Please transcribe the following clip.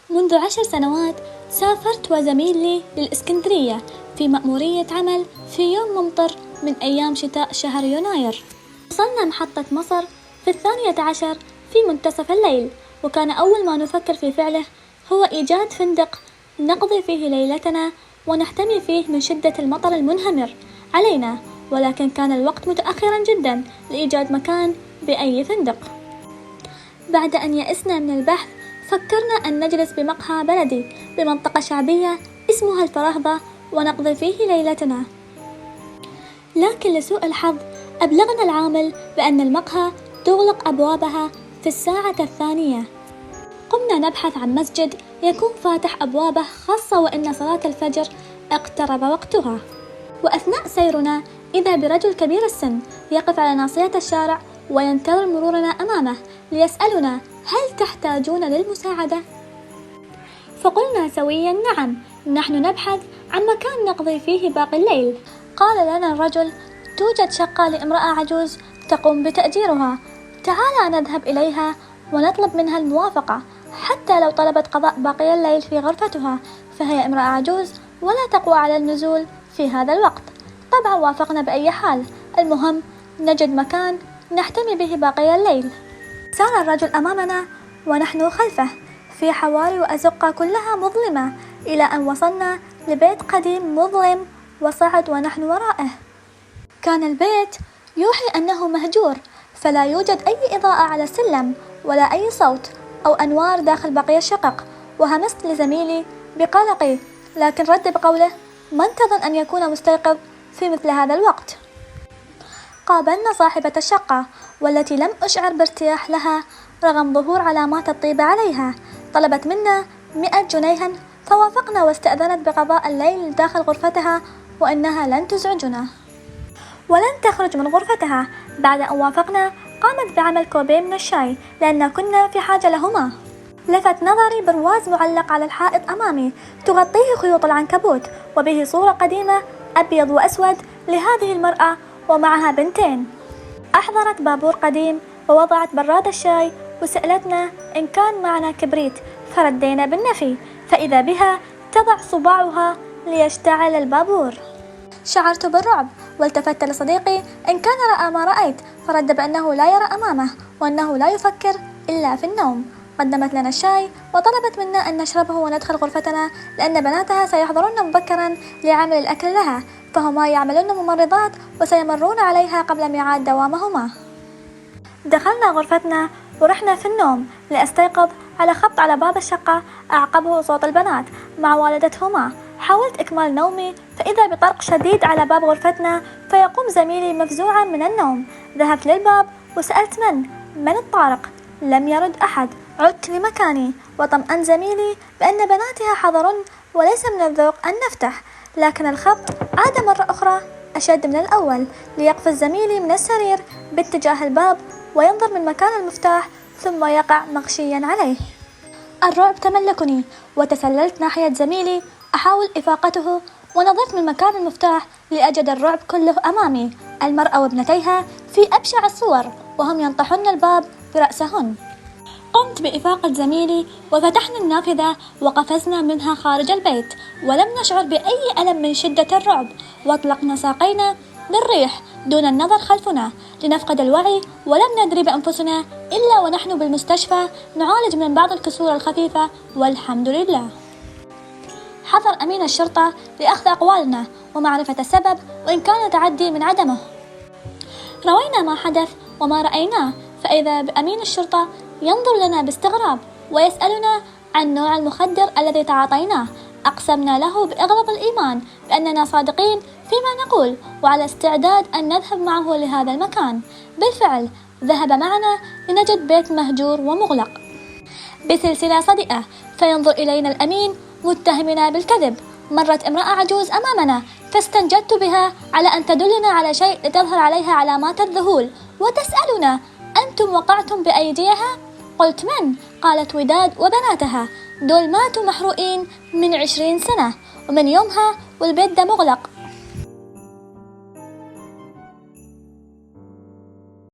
منذ 10 سنوات سافرت وزميل لي للإسكندرية في مأمورية عمل في يوم ممطر من أيام شتاء شهر يناير. وصلنا محطة مصر في 12 في منتصف الليل، وكان أول ما نفكر في فعله هو إيجاد فندق نقضي فيه ليلتنا ونحتمي فيه من شدة المطر المنهمر علينا، ولكن كان الوقت متأخرا جدا لإيجاد مكان بأي فندق. بعد أن يئسنا من البحث فكرنا أن نجلس بمقهى بلدي بمنطقة شعبية اسمها الفراهضة ونقضي فيه ليلتنا، لكن لسوء الحظ أبلغنا العامل بأن المقهى تغلق أبوابها في الساعة 2. قمنا نبحث عن مسجد يكون فاتح أبوابه، خاصة وإن صلاة الفجر اقترب وقتها. وأثناء سيرنا إذا برجل كبير السن يقف على ناصية الشارع وينتظر مرورنا أمامه ليسألنا: هل تحتاجون للمساعدة؟ فقلنا سويا: نعم، نحن نبحث عن مكان نقضي فيه باقي الليل. قال لنا الرجل: توجد شقة لامرأة عجوز تقوم بتأجيرها، تعالى نذهب إليها ونطلب منها الموافقة، حتى لو طلبت قضاء باقي الليل في غرفتها، فهي امرأة عجوز ولا تقوى على النزول في هذا الوقت. طبعا وافقنا بأي حال، المهم نجد مكان نحتمي به باقي الليل. سار الرجل أمامنا ونحن خلفه في حواري وأزقة كلها مظلمة، إلى أن وصلنا لبيت قديم مظلم وصعد ونحن ورائه. كان البيت يوحي أنه مهجور، فلا يوجد أي إضاءة على السلم ولا أي صوت أو أنوار داخل بقية الشقق. وهمست لزميلي بقلقي، لكن رد بقوله: من تظن أن يكون مستيقظ في مثل هذا الوقت؟ قابلنا صاحبة الشقة والتي لم أشعر بارتياح لها رغم ظهور علامات الطيبة عليها. طلبت منا 100 جنيها، فوافقنا واستأذنت بقضاء الليل داخل غرفتها، وإنها لن تزعجنا ولن تخرج من غرفتها. بعد أن وافقنا قامت بعمل كوبين من الشاي لأن كنا في حاجة لهما. لفت نظري برواز معلق على الحائط أمامي تغطيه خيوط العنكبوت، وبه صورة قديمة أبيض وأسود لهذه المرأة ومعها بنتين. أحضرت بابور قديم ووضعت براد الشاي وسألتنا إن كان معنا كبريت، فردينا بالنفي، فإذا بها تضع صباعها ليشتعل البابور. شعرت بالرعب والتفت لصديقي إن كان رأى ما رأيت، فرد بأنه لا يرى أمامه وأنه لا يفكر إلا في النوم. قدمت لنا الشاي وطلبت منا أن نشربه وندخل غرفتنا، لأن بناتها سيحضرن مبكرا لعمل الأكل لها، فهما يعملن ممرضات وسيمرون عليها قبل ميعاد دوامهما. دخلنا غرفتنا ورحنا في النوم لأستيقظ على خبط على باب الشقة، أعقبه صوت البنات مع والدتهما. حاولت إكمال نومي فإذا بطرق شديد على باب غرفتنا، فيقوم زميلي مفزوعا من النوم. ذهبت للباب وسألت من الطارق، لم يرد أحد. عدت لمكاني وطمأن زميلي بأن بناتها حضرن وليس من الذوق أن نفتح، لكن الخبط عاد مرة أخرى أشد من الأول، ليقفز زميلي من السرير باتجاه الباب وينظر من مكان المفتاح ثم يقع مغشيا عليه. الرعب تملكني وتسللت ناحية زميلي أحاول إفاقته، ونظرت من مكان المفتاح لأجد الرعب كله أمامي، المرأة وابنتيها في أبشع الصور وهم ينطحن الباب برأسهن. قمت بإفاقة زميلي وفتحنا النافذة وقفزنا منها خارج البيت، ولم نشعر بأي ألم من شدة الرعب، واطلقنا ساقينا للريح دون النظر خلفنا لنفقد الوعي، ولم ندري بأنفسنا إلا ونحن بالمستشفى نعالج من بعض الكسور الخفيفة والحمد لله. حضر أمين الشرطة لأخذ أقوالنا ومعرفة السبب وإن كان تعدي من عدمه. روينا ما حدث وما رأيناه، فإذا بأمين الشرطة ينظر لنا باستغراب ويسألنا عن نوع المخدر الذي تعاطيناه. أقسمنا له بأغلظ الإيمان بأننا صادقين فيما نقول وعلى استعداد أن نذهب معه لهذا المكان. بالفعل ذهب معنا لنجد بيت مهجور ومغلق بسلسلة صدئة، فينظر إلينا الأمين متهمنا بالكذب. مرت امرأة عجوز أمامنا فاستنجدت بها على أن تدلنا على شيء لتظهر عليها علامات الذهول، وتسألنا: أنتم وقعتم بأيديها؟ قلت: من؟ قالت: وداد وبناتها، دول ماتوا محروقين من 20 سنة، ومن يومها والبيت ده مغلق